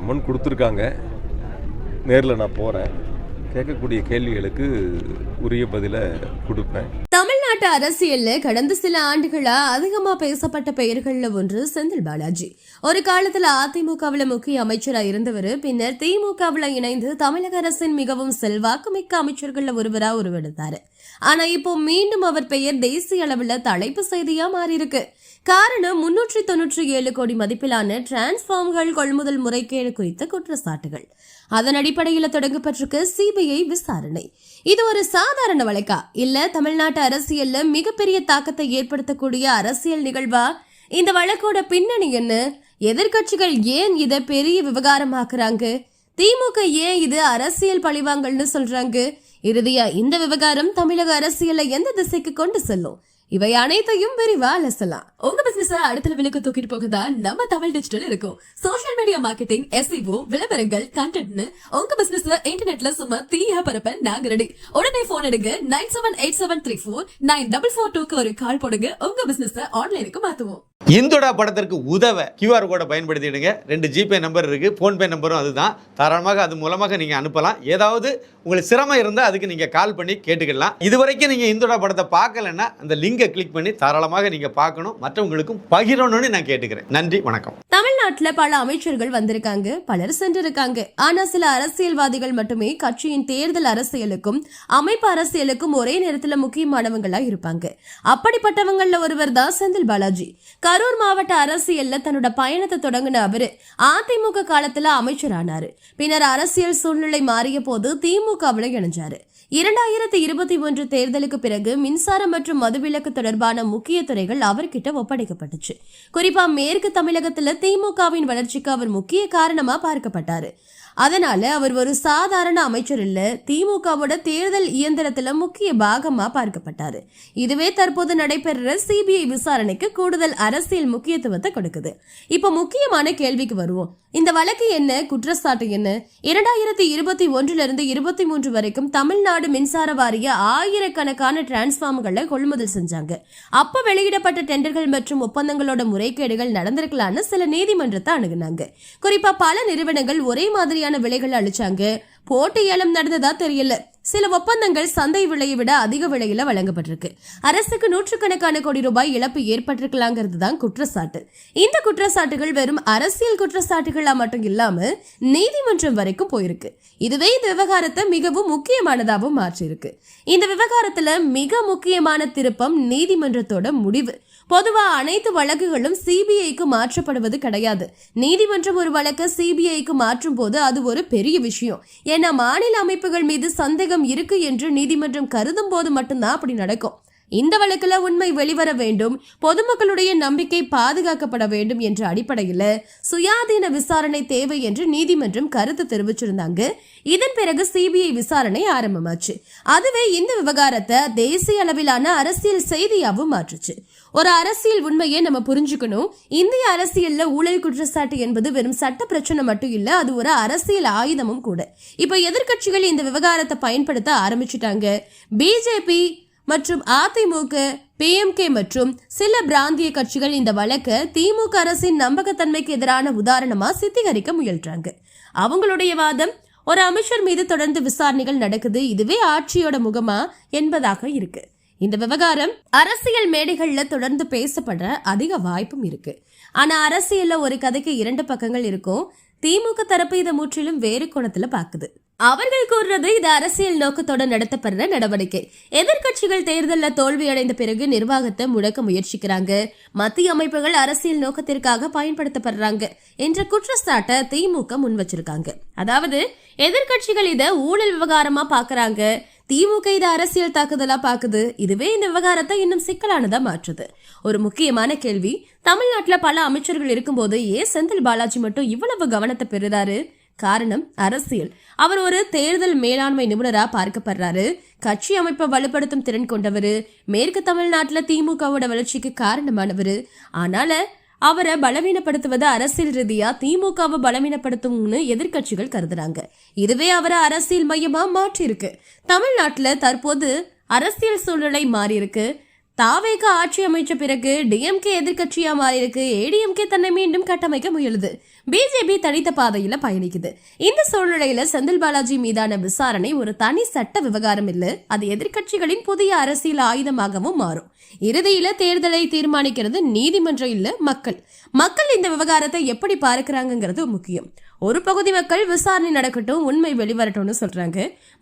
Summon கொடுத்துருக்காங்க. நேரில் நான் போகிறேன். கேட்கக்கூடிய கேள்விகளுக்கு உரிய பதில கொடுப்பேன். தமிழ்நாட்டு அரசியல்ல கடந்த சில ஆண்டுகளா அதிகமா பேசப்பட்ட பெயர்கள்ல ஒன்று செந்தில் பாலாஜி. ஒரு காலத்துல அதிமுகவுல முக்கிய அமைச்சரா இருந்தவர். பின்னர் திமுகவுல இணைந்து தமிழக அரசின் மிகவும் செல்வாக்குமிக்க அமைச்சர்கள்ல ஒருவரா உருவெடுத்தாரு. ஆனா இப்போ மீண்டும் அவர் பெயர் தேசிய அளவுல தலைப்பு செய்தியா மாறி இருக்கு. காரணம் 397 கோடி மதிப்பிலான டிரான்ஸ்பார்ம்கள் கொள்முதல் முறைகேடு குறித்த குற்றச்சாட்டுகள். அதன் அடிப்படையில் தொடங்கப்பட்டிருக்க சிபிஐ விசாரணை. இது ஒரு சாதாரண வழக்கா இல்ல தமிழ்நாட்டு அரசியல்ல மிகப்பெரிய தாக்கத்தை ஏற்படுத்தக்கூடிய அரசியல் நிகழ்வா? இந்த வழக்கோட பின்னணி என்ன? எதிர்கட்சிகள் ஏன் இதை பெரிய விவகாரமாக்குறாங்க? திமுக ஏன் இது அரசியல் பழிவாங்கல்னு சொல்றாங்க? இறுதியா இந்த விவகாரம் தமிழக அரசியலை எந்த திசைக்கு கொண்டு செல்லும்? இவை அனைத்தையும் விரிவா அலசலாம். உங்க பிசினஸ் அடுத்த லெவலுக்கு தூக்கிட்டு போகுதா? நம்ம தமிழ் டிஜிட்டல் இருக்கும். சோஷியல் மீடியா மார்க்கெட்டிங், SEO, விளம்பரங்கள், கண்டென்ட்னு உங்க பிசினஸ் இன்டர்நெட்ல சும்மா தீயா பரப்ப நாங்க ரெடி. உடனே போன் எடுங்க. 9787349442 ஒரு கால் போடுங்க. உங்க பிசினஸ் ஆன்லைனுக்கு மாத்துவோம். இந்துடா படத்திற்கு உதவ QR கோடை பயன்படுத்திடுங்க. 2 ஜிபே நம்பர் இருக்கு, போன்பே நம்பரும் அதுதான். தாராளமாக அது மூலமாக நீங்க அனுப்பலாம். ஏதாவது உங்களுக்கு சிரமம் இருந்தால் அதுக்கு நீங்க கால் பண்ணி கேட்டுக்கலாம். இதுவரைக்கும் நீங்க இந்துடா படத்தை பார்க்கலன்னா அந்த லிங்கை கிளிக் பண்ணி தாராளமாக நீங்க பார்க்கணும், மற்றவங்களுக்கும் பகிரணும்னு நான் கேட்டுக்கிறேன். நன்றி, வணக்கம். தமிழ்நாட்டுல பல அமைச்சர்கள் வந்திருக்காங்க, பலர் சென்றிருக்காங்க. ஆனா சில அரசியல்வாதிகள் மட்டுமே கட்சியின் தேர்தல் அரசியலுக்கும் அமைப்பு அரசியலுக்கும் ஒரே நேரத்துல முக்கியமானவங்களா இருப்பாங்க. அப்படிப்பட்டவங்கள்ல ஒருவர் தான் செந்தில் பாலாஜி. கரூர் மாவட்ட அரசியல்ல தன்னோட பயணத்தை தொடங்கின அவரு அதிமுக காலத்துல அமைச்சரானாரு. பின்னர் அரசியல் சூழ்நிலை மாறிய போது திமுகவுல இணைஞ்சாரு. 2021 தேர்தலுக்கு பிறகு மின்சாரம் மற்றும் மதுவிலக்கு தொடர்பான முக்கிய துறைகள் அவர்கிட்ட ஒப்படைக்கப்பட்டுச்சு. குறிப்பா மேற்கு தமிழகத்துல திமுகவின் வளர்ச்சிக்கு அவர் முக்கிய காரணமா பார்க்கப்பட்டாரு. அதனால அவர் ஒரு சாதாரண அமைச்சர் இல்ல, திமுகவோட தேர்தல் இயந்திரத்துல முக்கிய பாகமா பார்க்கப்பட்டாரு. இதுவே தற்போது நடைபெற சிபிஐ விசாரணைக்கு கூடுதல் அரசியல் முக்கியத்துவத்தை கொடுக்குது. இப்ப முக்கியமான கேள்விக்கு வருவோம். இந்த வழக்கு என்ன, குற்றச்சாட்டு என்ன? 2021 23 வரைக்கும் தமிழ்நாடு மின்சார வாரிய ஆயிரக்கணக்கான டிரான்ஸ்பார்மர்களை கொள்முதல் செஞ்சாங்க. அப்ப வெளியிடப்பட்ட டெண்டர்கள் மற்றும் ஒப்பந்தங்களோட முறைகேடுகள் நடந்திருக்கலான்னு சில நீதிமன்றத்தை அணுகுனாங்க. குறிப்பா பல நிறுவனங்கள் ஒரே மாதிரியான விலைகள் அளிச்சாங்க. போட்டி ஏலம் நடந்ததா தெரியல. சில ஒப்பந்தங்கள் சந்தை விலையை விட அதிக விலையில வழங்கப்பட்டிருக்கு. அரசுக்கு நூற்றுக்கணக்கான கோடி ரூபாய் இழப்பு ஏற்பட்டிருக்கலாங்கிறது தான் குற்றச்சாட்டு. இந்த குற்றச்சாட்டுகள் வெறும் அரசியல் குற்றச்சாட்டுகளா மட்டும் இல்லாம நீதிமன்றம் வரைக்கும் போயிருக்கு. இதுவே இந்த விவகாரத்தை மிகவும் முக்கியமானதாகவும் மாற்றிருக்கு. இந்த விவகாரத்துல மிக முக்கியமான திருப்பம் நீதிமன்றத்தோட முடிவு. பொதுவா அனைத்து வழக்குகளும் சிபிஐக்கு மாற்றப்படுவது கிடையாது. நீதிமன்றம் ஒரு வழக்கை சிபிஐக்கு மாற்றும் போது அது ஒரு பெரிய விஷயம். ஏன்னா மாநில அமைப்புகள் மீது சந்தேகம் இருக்கு என்று நீதிமன்றம் கருதும் போது மட்டும்தான் அப்படி நடக்கும். இந்த வழக்குல உண்மை வெளிவர வேண்டும், பொதுமக்களுடைய நம்பிக்கை பாதுகாக்கப்பட வேண்டும் என்ற அடிப்படையில் சுயாதீன விசாரணை தேவை என்று நீதிமன்றம் கருத்து தெரிவிச்சிருந்தாங்க. இதன் பிறகு சிபிஐ விசாரணை ஆரம்பமாச்சு. அதுவே இந்த விவகாரத்தை தேசிய அளவிலான அரசியல் செய்தியாகவும் மாற்றுச்சு. ஒரு அரசியல் உண்மையை நம்ம புரிஞ்சுக்கணும். இந்திய அரசியல்ல ஊழல் குற்றச்சாட்டு என்பது வெறும் சட்ட பிரச்சனை மட்டும் இல்ல, அது ஒரு அரசியல் ஆயுதமும் கூட. இப்ப எதிர்கட்சிகள் இந்த விவகாரத்தை பயன்படுத்த ஆரம்பிச்சுட்டாங்க. பிஜேபி மற்றும் அதிமுக, PMK மற்றும் சில பிராந்திய கட்சிகள் இந்த வழக்கை திமுக அரசின் நம்பகத்தன்மைக்கு எதிரான உதாரணமா சித்தரிக்க முயல்றாங்க. அவங்களுடைய வாதம், ஒரு அமைச்சர் மீது தொடர்ந்து விசாரணைகள் நடக்குது, இதுவே ஆட்சியோட முகமா என்பதாக இருக்கு. இந்த விவகாரம் அரசியல் மேடைகள்ல தொடர்ந்து பேசப்படுற அதிக வாய்ப்பும் இருக்கு. ஆனா அரசியல்ல ஒரு கதைக்கு 2 பக்கங்கள் இருக்கும். திமுக தரப்பு இதை முற்றிலும் வேறு கோணத்துல பாக்குது. அவர்கள் கூறுறது இது அரசியல் நோக்கத்தோட நடத்தப்படுற நடவடிக்கை. எதிர்கட்சிகள் தேர்தலில் தோல்வி அடைந்த பிறகு நிர்வாகத்தை முடக்க முயற்சிக்கிறாங்க, மத்திய அமைப்புகள் அரசியல் நோக்கத்திற்காக பயன்படுத்தப்படுறாங்க என்ற குற்றச்சாட்டை திமுக முன் வச்சிருக்காங்க. அதாவது எதிர்கட்சிகள் இதை ஊழல் விவகாரமா பாக்குறாங்க, திமுக இதை அரசியல் தாக்குதலா பாக்குது. இதுவே இந்த விவகாரத்தை இன்னும் சிக்கலானதா மாற்றுது. ஒரு முக்கியமான கேள்வி, தமிழ்நாட்டுல பல அமைச்சர்கள் இருக்கும்போது ஏன் செந்தில் பாலாஜி மட்டும் இவ்வளவு கவனத்தை பெறுறாரு? காரணம் அரசியல். அவர் ஒரு தேர்தல் மேலாண்மை நிபுணரா பார்க்கப்படுறாரு. கட்சி அமைப்பை வலுப்படுத்தும் திறன் கொண்டவர். மேற்கு தமிழ்நாட்டுல திமுகவோட வளர்ச்சிக்கு காரணமானவர். ஆனால அவரை பலவீனப்படுத்துவது அரசியல் ரீதியா திமுகவை பலவீனப்படுத்தும்னு எதிர்கட்சிகள் கருதுறாங்க. இதுவே அவரை அரசியல் மையமா மாற்றி இருக்கு. தமிழ்நாட்டுல தற்போது அரசியல் சூழ்நிலை மாறி இருக்கு. தாவேக ஆட்சி அமைச்ச பிறகு டிஎம்கே எதிர்கட்சியா மாறி இருக்கு. ஏடிஎம்கே தன்னை மீண்டும் கட்டமைக்க முயலுது. பிஜேபி தனித்த பாதையில பயணிக்குது. இந்த சூழ்நிலையில செந்தில் பாலாஜி மீதான விசாரணை ஒரு தனி சட்ட விவகாரம் இல்ல, அது எதிர்க்கட்சிகளின் புதிய அரசியல் ஆயுதமாகவும் மாறும். இறுதியில தேர்தலை தீர்மானிக்கிறது நீதிமன்றம் இல்ல, மக்கள். மக்கள் இந்த விவகாரத்தை எப்படி பார்க்கிறாங்கிறது முக்கியம். ஒரு பகுதி மக்கள் விசாரணை நடக்கட்டும், உண்மை வெளிவரட்டும்னு சொல்றாங்க.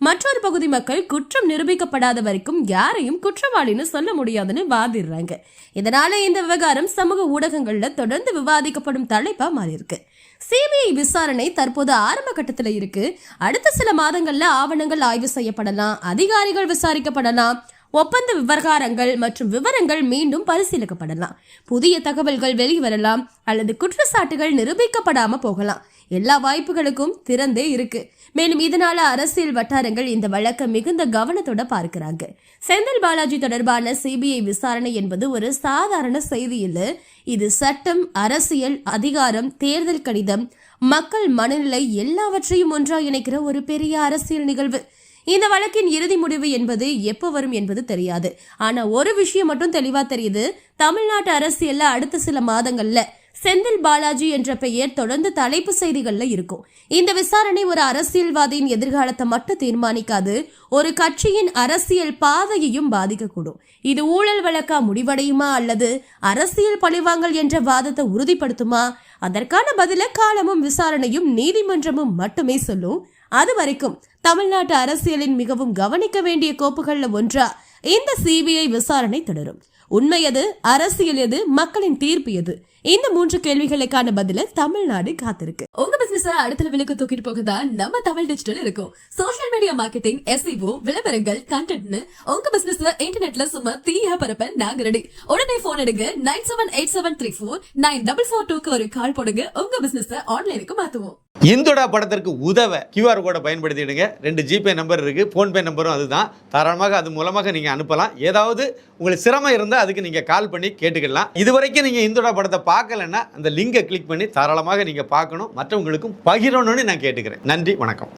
மற்றொரு பகுதி மக்கள் குற்றம் நிரூபிக்கப்படாத வரைக்கும் யாரையும் குற்றவாளின்னு சொல்ல முடியாதுன்னு வாதிடுறாங்க. இதனால இந்த விவகாரம் சமூக ஊடகங்கள்ல தொடர்ந்து விவாதிக்கப்படும் தலைப்பா மாறி இருக்கு. சிபிஐ விசாரணை தற்போது ஆரம்ப கட்டத்துல இருக்கு. அடுத்த சில மாதங்கள்ல ஆவணங்கள் ஆய்வு செய்யப்படலாம், அதிகாரிகள் விசாரிக்கப்படலாம், ஒப்பந்த விவகாரங்கள் மற்றும் விவரங்கள் மீண்டும் பரிசீலிக்கப்படலாம், புதிய தகவல்கள் வெளிவரலாம் அல்லது குற்றச்சாட்டுகள் நிரூபிக்கப்படாம போகலாம். எல்லா வாய்ப்புகளுக்கும் திறந்தே இருக்கு. மேலும் இதனால அரசியல் வட்டாரங்கள் இந்த வழக்கை மிகுந்த கவனத்தோட பார்க்கிறாங்க. செந்தில் பாலாஜி தொடர்பான சிபிஐ விசாரணை என்பது ஒரு சாதாரண செய்தி இல்ல, இது சட்டம், அரசியல், அதிகாரம், தேர்தல் கடிதம், மக்கள் மனநிலை எல்லாவற்றையும் ஒன்றா இணைக்கிற ஒரு பெரிய அரசியல் நிகழ்வு. இந்த வழக்கின் இறுதி முடிவு என்பது எப்போ வரும் என்பது தெரியாது. ஆனா ஒரு விஷயம் மட்டும் தெளிவா தெரியுது, தமிழ்நாட்டு அரசியல்ல அடுத்த சில மாதங்கள்ல செந்தில் பாலாஜி என்ற பெயர் தொடர்ந்து தலைப்பு செய்திகள்ல இருக்கும். இந்த விசாரணை ஒரு அரசியல்வாதியின் எதிர்காலத்தை மட்டும் தீர்மானிக்காது, ஒரு கட்சியின் அரசியல் பாதையையும் பாதிக்கக்கூடும். இது ஊழல் வழக்கா முடிவடையுமா அல்லது அரசியல் பழிவாங்கல் என்ற வாதத்தை உறுதிப்படுத்துமா? அதற்கான பதில காலமும் விசாரணையும் நீதிமன்றமும் மட்டுமே சொல்லும். அது வரைக்கும் தமிழ்நாட்டு அரசியலின் மிகவும் கவனிக்க வேண்டிய கோப்புகள்ல ஒன்றா இந்த சிபிஐ விசாரணை தொடரும். உண்மை எது, அரசியல் எது, மக்களின் தீர்ப்பு எது? இந்த 3 கேள்விகளுக்கான பதில தமிழ்நாடு காத்திருக்கு. உங்க பிசினஸ் அடுத்த லெவலுக்கு தூக்கிட்டு போகதா நம்ம தமிழ் டிஜிட்டல் இருக்கும். சோஷியல் மீடியா மார்க்கெட்டிங், SEO, விளம்பரங்கள், கண்டென்ட்னு உங்க பிசினஸ் இன்டர்நெட்ல சும்மா தீயா பரப்ப நாங்க ரெடி. உடனே போன் எடுங்க. 9787349442 ஒரு கால் போடுங்க. உங்க பிசினஸ் ஆன்லைனுக்கு மாத்துவோம். இந்துடா படத்திற்கு உதவ QR கோடை பயன்படுத்திடுங்க. 2 ஜிபே நம்பர் இருக்குது, ஃபோன்பே நம்பரும் அதுதான். தாராளமாக அது மூலமாக நீங்கள் அனுப்பலாம். ஏதாவது உங்களுக்கு சிரமம் இருந்தால் அதுக்கு நீங்கள் கால் பண்ணி கேட்டுக்கலாம். இதுவரைக்கும் நீங்கள் இந்துடா படத்தை பார்க்கலன்னா அந்த லிங்கை கிளிக் பண்ணி தாராளமாக நீங்கள் பார்க்கணும், மற்றவங்களுக்கும் பகிரணும்னு நான் கேட்டுக்கிறேன். நன்றி, வணக்கம்.